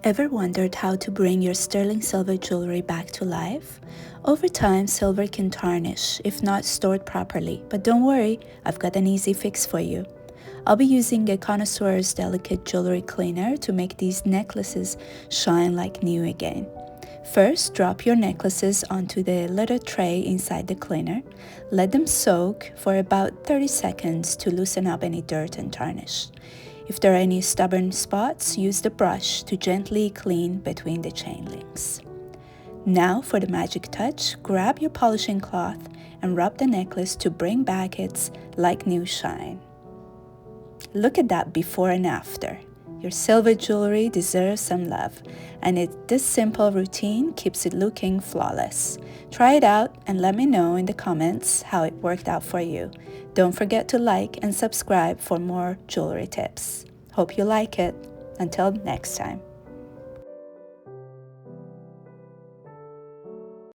Ever wondered how to bring your sterling silver jewelry back to life? Over time, silver can tarnish if not stored properly, but don't worry, I've got an easy fix for you. I'll be using a Connoisseurs Delicate Jewelry Cleaner to make these necklaces shine like new again. First, drop your necklaces onto the little tray inside the cleaner. Let them soak for about 30 seconds to loosen up any dirt and tarnish. If there are any stubborn spots, use the brush to gently clean between the chain links. Now for the magic touch, grab your polishing cloth and rub the necklace to bring back its like new shine. Look at that before and after. Your silver jewelry deserves some love, and this simple routine keeps it looking flawless. Try it out and let me know in the comments how it worked out for you. Don't forget to like and subscribe for more jewelry tips. Hope you like it. Until next time.